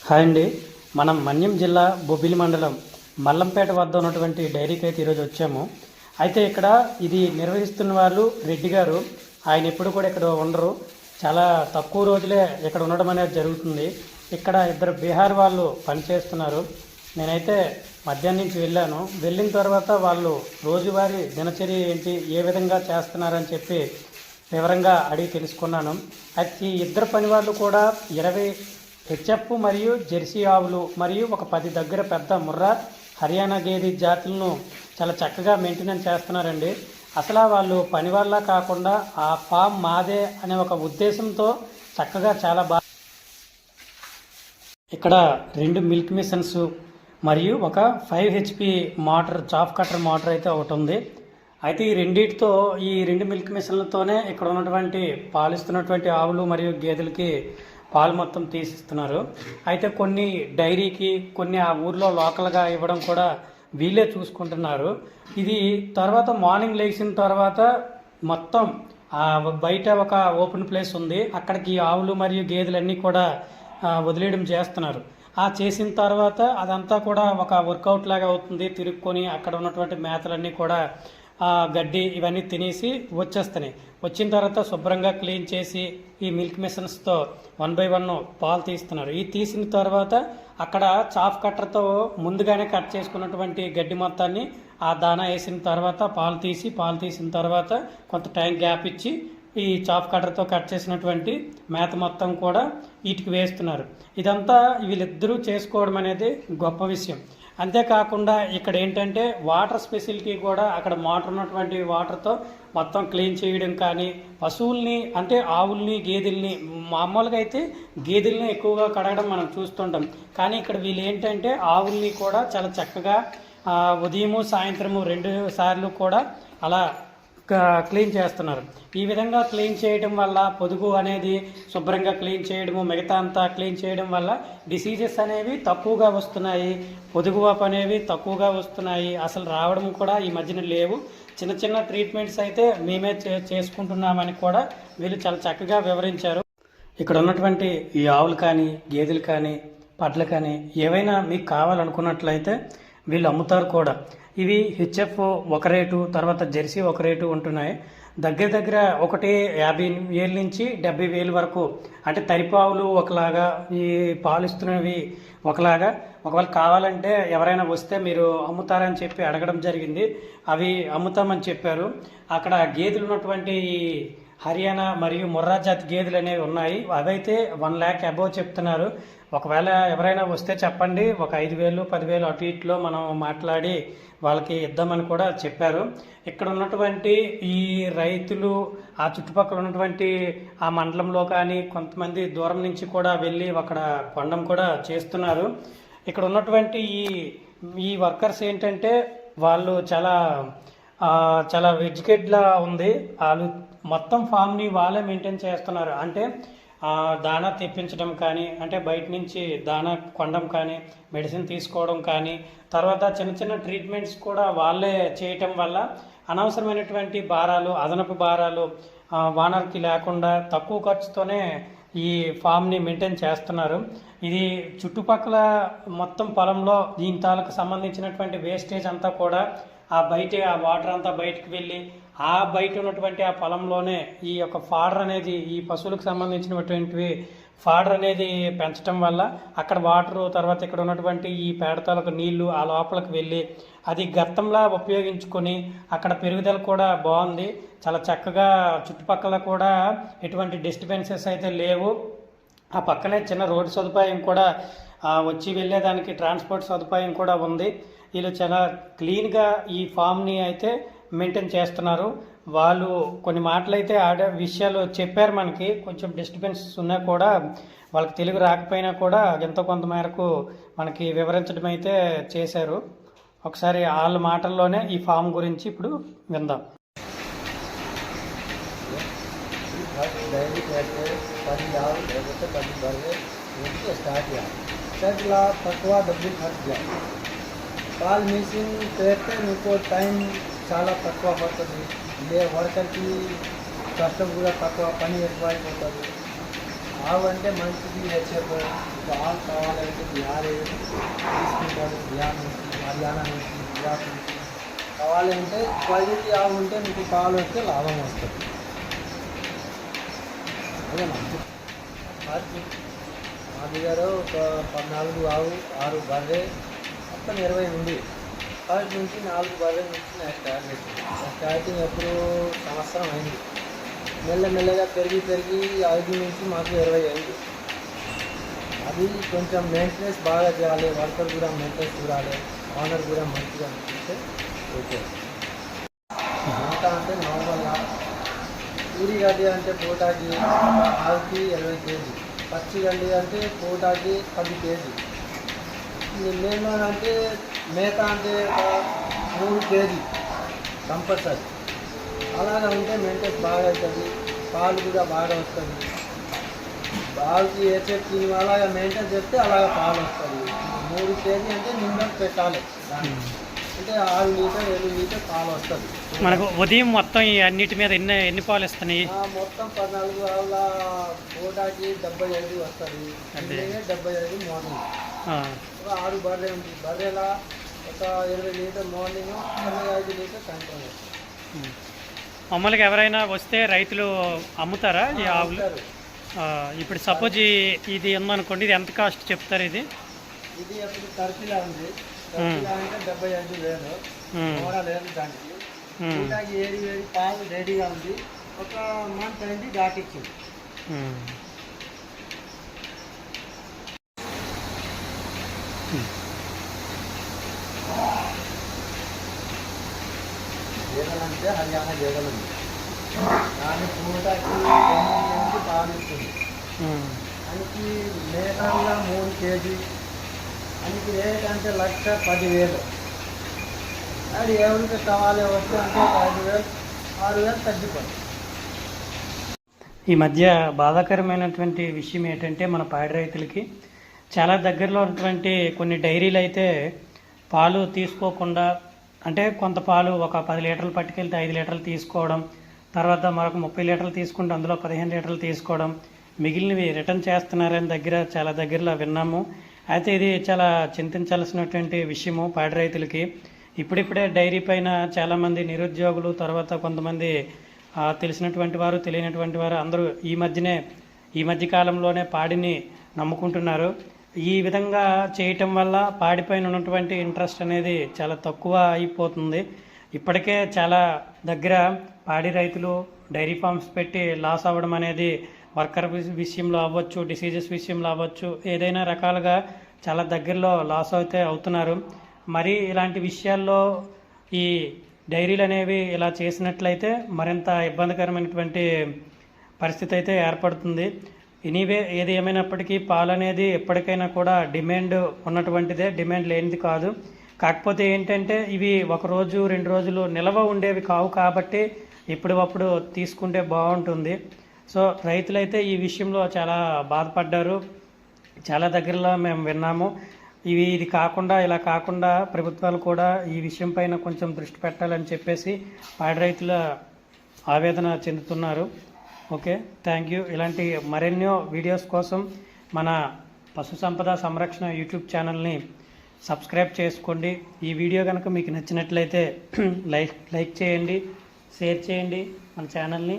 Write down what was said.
Hi అండి. మనం మన్యం జిల్లా బొబ్బిలి మండలం మల్లంపేట వద్ద ఉన్నటువంటి డైరీకి అయితే ఈరోజు వచ్చాము. అయితే ఇక్కడ ఇది నిర్వహిస్తున్న వాళ్ళు రెడ్డి గారు. ఆయన ఎప్పుడు కూడా ఇక్కడ ఉండరు, చాలా తక్కువ రోజులే ఇక్కడ ఉండడం అనేది జరుగుతుంది. ఇక్కడ ఇద్దరు బీహార్ వాళ్ళు పనిచేస్తున్నారు. నేనైతే మధ్యాహ్నం నుంచి వెళ్ళాను. వెళ్ళిన తర్వాత వాళ్ళు రోజువారీ దినచర్య ఏంటి, ఏ విధంగా చేస్తున్నారని చెప్పి వివరంగా అడిగి తెలుసుకున్నాను. అయితే ఈ ఇద్దరు పని వాళ్ళు కూడా 20 హెచ్ఎఫ్ మరియు జెర్సీ ఆవులు మరియు ఒక 10 దగ్గర పెద్ద ముర్రా హర్యానా గేదె జాతులను చాలా చక్కగా మెయింటెనెన్స్ చేస్తున్నారండి. అసలు వాళ్ళు పని వల్ల కాకుండా ఆ ఫామ్ మాదే అనే ఒక ఉద్దేశంతో చక్కగా చాలా బాగా ఇక్కడ 2 మిల్క్ మిషన్స్ మరియు ఒక 5 HP motor, chaff cutter motor అయితే ఒకటి ఉంది. అయితే ఈ రెండింటితో, ఈ 2 మిల్క్ మిషన్లతోనే ఇక్కడ ఉన్నటువంటి పాలిస్తున్నటువంటి ఆవులు మరియు గేదెలకి పాలు మొత్తం తీసిస్తున్నారు. అయితే కొన్ని డైరీకి, కొన్ని ఆ ఊర్లో లోకల్గా ఇవ్వడం కూడా వీళ్ళే చూసుకుంటున్నారు. ఇది తర్వాత మార్నింగ్ లేచిన తర్వాత మొత్తం బయట ఒక ఓపెన్ ప్లేస్ ఉంది, అక్కడికి ఆవులు మరియు గేదెలన్నీ కూడా వదిలేయడం చేస్తున్నారు. చేసిన తర్వాత అదంతా కూడా ఒక వర్కౌట్ లాగా అవుతుంది. తిరుక్కొని అక్కడ ఉన్నటువంటి మేతలన్నీ కూడా గడ్డి ఇవన్నీ తినేసి వచ్చేస్తున్నాయి. వచ్చిన తర్వాత శుభ్రంగా క్లీన్ చేసి ఈ మిల్క్ మిషన్స్తో 1 by 1 పాలు తీస్తున్నారు. ఈ తీసిన తర్వాత అక్కడ చాఫ్ కట్టర్తో ముందుగానే కట్ చేసుకున్నటువంటి గడ్డి మొత్తాన్ని ఆ దానా వేసిన తర్వాత పాలు తీసిన తర్వాత కొంత టైం గ్యాప్ ఇచ్చి ఈ చాఫ్ కట్టర్తో కట్ చేసినటువంటి మేత మొత్తం కూడా వీటికి వేస్తున్నారు. ఇదంతా వీళ్ళిద్దరూ చేసుకోవడం అనేది గొప్ప విషయం. అంతేకాకుండా ఇక్కడ ఏంటంటే వాటర్ ఫెసిలిటీ కూడా, అక్కడ మోటార్ ఉన్నటువంటి వాటర్తో మొత్తం క్లీన్ చేయడం కానీ, పశువుల్ని అంటే ఆవుల్ని గేదెల్ని, మామూలుగా అయితే గేదెల్ని ఎక్కువగా కడగడం మనం చూస్తుంటాం. కానీ ఇక్కడ వీళ్ళు ఏంటంటే ఆవుల్ని కూడా చాలా చక్కగా ఉదయము సాయంత్రము 2 సార్లు కూడా అలా క్లీన్ చేస్తున్నారు. ఈ విధంగా క్లీన్ చేయడం వల్ల పొదుగు అనేది శుభ్రంగా క్లీన్ చేయడము, మిగతా అంతా క్లీన్ చేయడం వల్ల డిసీజెస్ అనేవి తక్కువగా వస్తున్నాయి, పొదుగువాపు అనేవి తక్కువగా వస్తున్నాయి. అసలు రావడం కూడా ఈ మధ్యన లేవు. చిన్న చిన్న ట్రీట్మెంట్స్ అయితే మేమే చేసుకుంటున్నామని కూడా వీళ్ళు చాలా చక్కగా వివరించారు. ఇక్కడ ఉన్నటువంటి ఈ ఆవులు కానీ, గేదెలు కానీ, పడ్లు కానీ ఏవైనా మీకు కావాలనుకున్నట్లయితే వీళ్ళు అమ్ముతారు కూడా. ఇవి హెచ్ఎఫ్ ఒక రేటు, తర్వాత జెర్సీ ఒక రేటు ఉంటున్నాయి. దగ్గర ఒకటి 50,000 నుంచి 70,000 వరకు. అంటే తరిపావులు ఒకలాగా, ఈ పాలిస్తున్నవి ఒకలాగా. ఒకవేళ కావాలంటే ఎవరైనా వస్తే మీరు అమ్ముతారని చెప్పి అడగడం జరిగింది. అవి అమ్ముతామని చెప్పారు. అక్కడ గేదెలు ఉన్నటువంటి హర్యానా మరియు ముర్రా జాతి గేదెలు అనేవి ఉన్నాయి. అవైతే 1 lakh అబోవ్ చెప్తున్నారు. ఒకవేళ ఎవరైనా వస్తే చెప్పండి, ఒక 5,000 10,000 అటు ఇట్లో మనం మాట్లాడి వాళ్ళకి ఇద్దామని కూడా చెప్పారు. ఇక్కడ ఉన్నటువంటి ఈ రైతులు ఆ చుట్టుపక్కల ఉన్నటువంటి ఆ మండలంలో కానీ కొంతమంది దూరం నుంచి కూడా వెళ్ళి అక్కడ కొనడం కూడా చేస్తున్నారు. ఇక్కడ ఉన్నటువంటి ఈ వర్కర్స్ ఏంటంటే వాళ్ళు చాలా ఎడ్యుకేటెడ్లా ఉంది. వాళ్ళు మొత్తం ఫామ్ని వాళ్ళే మెయింటైన్ చేస్తున్నారు. అంటే దానా తెప్పించడం కానీ, అంటే బయట నుంచి దానా కొనడం కానీ, మెడిసిన్ తీసుకోవడం కానీ, తర్వాత చిన్న చిన్న ట్రీట్మెంట్స్ కూడా వాళ్ళే చేయటం వల్ల అనవసరమైనటువంటి భారాలు, అదనపు భారాలు వానర్కి లేకుండా తక్కువ ఖర్చుతోనే ఈ ఫామ్ని మెయింటైన్ చేస్తున్నారు. ఇది చుట్టుపక్కల మొత్తం పొలంలో దీని తాలకు సంబంధించినటువంటి వేస్టేజ్ అంతా కూడా ఆ వాటర్ అంతా బయటకు వెళ్ళి బయట ఉన్నటువంటి ఆ పొలంలోనే ఈ యొక్క ఫాడర్ అనేది, ఈ పశువులకు సంబంధించినటువంటి ఫాడర్ అనేది పెంచడం వల్ల అక్కడ వాటరు, తర్వాత ఇక్కడ ఉన్నటువంటి ఈ పేడతాలకు నీళ్లు ఆ లోపలికి వెళ్ళి అది గర్తంలా ఉపయోగించుకొని అక్కడ పెరుగుదల కూడా బాగుంది. చాలా చక్కగా చుట్టుపక్కల కూడా ఎటువంటి డిస్టర్బెన్సెస్ అయితే లేవు. ఆ పక్కనే చిన్న రోడ్డు సదుపాయం కూడా, వచ్చి వెళ్ళేదానికి ట్రాన్స్పోర్ట్ సదుపాయం కూడా ఉంది. వీళ్ళు చాలా క్లీన్గా ఈ ఫామ్ని అయితే మెయింటైన్ చేస్తున్నారు. వాళ్ళు కొన్ని మాటలైతే విషయాలు చెప్పారు మనకి. కొంచెం డిస్టర్బెన్సెస్ ఉన్నా కూడా, వాళ్ళకి తెలుగు రాకపోయినా కూడా ఎంతో కొంత మేరకు మనకి వివరించడం అయితే చేశారు. ఒకసారి వాళ్ళ మాటల్లోనే ఈ ఫామ్ గురించి ఇప్పుడు విందాం. పాలు మిషన్ పెడితే మీకు టైం చాలా తక్కువ పడుతుంది. వర్కర్కి కష్టం కూడా తక్కువ, పని ఎక్కువ అయిపోతుంది. ఆవు అంటే మంచిది హెచ్ఎఫ్ పాలు కావాలంటే బిహార్ తీసుకుంటాడు, బిహార్ నుంచి, హర్యానా నుంచి, గుజరాత్ నుంచి. కావాలంటే క్వాలిటీ ఆవు ఉంటే మీకు పాలు వస్తే లాభం వస్తుంది. అదేనా మా దగ్గర ఒక 14 ఆవు, 6 బర్రె, మొత్తం 20 ఉంది. ఫస్ట్ నుంచి 4 బర్రె నుంచి నా స్టార్టింగ్ ఎప్పుడు సంవత్సరం అయింది. మెల్లమెల్లగా పెరిగి 5 నుంచి మాకు 20 అయింది. అది కొంచెం మెయింటెనెన్స్ బాగా చేయాలి, వర్కర్ కూడా మెయింటెనెన్స్ చూడాలి, ఓనర్ కూడా మంచిగా అనిపిస్తే ఓకే. ఇంకా అంటే నార్మల్గా పూరి గడ్డి అంటే పూటకి ఆవుకి 20 కేజీ, పచ్చి గడ్డి అంటే పూటకి 10 కేజీ, మేము అంటే మేత అంటే ఒక 3 కేజీ కంపల్సరీ. అలాగ ఉంటే మెయింటెనెన్స్ బాగా అవుతుంది, పాలు కూడా బాగా వస్తుంది. పాలుకి ఏ చెప్పి అలాగ మెయింటైన్ చేస్తే అలాగ పాలు వస్తుంది. 3 కేజీ అంటే నిండా పెట్టాలి దాన్ని, అంటే 6 లీటర్ 7 లీటర్ పాలు వస్తుంది. మనకు ఉదయం మొత్తం ఈ అన్నిటి మీద ఎన్ని పాలు ఇస్తున్నాయి? మొత్తం 14 ఆవుల పూటకి 75 వస్తుంది, 75 మార్నింగ్. ఒక 6 బర్రె ఉంది, బర్రెల ఒక 20 లీటర్ మార్నింగ్, 25 లీటర్ సాయంత్రం వస్తుంది. మామూలుగా ఎవరైనా వస్తే రైతులు అమ్ముతారా ఈ ఆవులు? ఇప్పుడు సపోజ్ ఇది ఉందనుకోండి, ఇది ఎంత కాస్ట్ చెప్తారు? ఇది అప్పుడు టర్కీలా ఉంది, టర్కీలా అంటే 75,000 కూడా లేదు దానికి. పూటకి 7 పాలు రెడీగా ఉంది, ఒక మంత్ అయింది దాటిచ్చింది. గేదెలు అంటే హర్యానా గేదెలు ఉంది, దాని పూటకి 9 నుంచి పాలు ఇస్తుంది. దానికి మేకగా 3 కేజీ, దానికి రేట్ అంటే 1,10,000. అది ఎవరికి కావాలి వస్తే అంటే 5,000 6,000 తగ్గిపోతుంది. ఈ మధ్య బాధాకరమైనటువంటి విషయం ఏంటంటే మన పాడి రైతులకి చాలా దగ్గరలో ఉన్నటువంటి కొన్ని డైరీలు అయితే పాలు తీసుకోకుండా, అంటే కొంత పాలు ఒక 10 లీటర్లు పట్టుకెళ్తే 5 లీటర్లు తీసుకోవడం, తర్వాత మరొక 30 లీటర్లు తీసుకుంటే అందులో 15 లీటర్లు తీసుకోవడం, మిగిలినవి రిటర్న్ చేస్తున్నారని చాలా దగ్గరలో విన్నాము. అయితే ఇది చాలా చింతించాల్సినటువంటి విషయము పాడి రైతులకి. ఇప్పుడిప్పుడే డైరీ పైన చాలామంది నిరుద్యోగులు, తర్వాత కొంతమంది తెలిసినటువంటి వారు, తెలియనటువంటి వారు అందరూ ఈ మధ్య కాలంలోనే పాడిని నమ్ముకుంటున్నారు. ఈ విధంగా చేయటం వల్ల పాడిపైన ఉన్నటువంటి ఇంట్రెస్ట్ అనేది చాలా తక్కువ అయిపోతుంది. ఇప్పటికే చాలా దగ్గర పాడి రైతులు డైరీ ఫార్మ్స్ పెట్టి లాస్ అవ్వడం అనేది వర్కర్ విషయంలో అవ్వచ్చు, డిసీజెస్ విషయంలో అవ్వచ్చు, ఏదైనా రకాలుగా చాలా దగ్గరలో లాస్ అవుతున్నారు. మరి ఇలాంటి విషయాల్లో ఈ డైరీలు అనేవి ఇలా చేసినట్లయితే మరింత ఇబ్బందికరమైనటువంటి పరిస్థితి అయితే ఏర్పడుతుంది. ఎనీవే ఏది ఏమైనప్పటికీ పాలు అనేది ఎప్పటికైనా కూడా డిమాండ్ ఉన్నటువంటిదే, డిమాండ్ లేనిది కాదు. కాకపోతే ఏంటంటే ఇవి 1 రోజు 2 రోజులు నిల్వ ఉండేవి కావు, కాబట్టి ఇప్పుడప్పుడు తీసుకుంటే బాగుంటుంది. సో రైతులైతే ఈ విషయంలో చాలా బాధపడ్డారు, చాలా దగ్గరలో మేము విన్నాము. ఇది కాకుండా ఇలా కాకుండా ప్రభుత్వాలు కూడా ఈ విషయం పైన కొంచెం దృష్టి పెట్టాలని చెప్పేసి పాడి రైతుల ఆవేదన చెందుతున్నారు. Okay, thank you. ఇలాంటి మరెన్నో వీడియోస్ కోసం మన పశు సంపద సంరక్షణ యూట్యూబ్ ఛానల్ని సబ్స్క్రైబ్ చేసుకోండి. ఈ వీడియో కనుక మీకు నచ్చినట్లయితే లైక్ చేయండి, షేర్ చేయండి, మన ఛానల్ని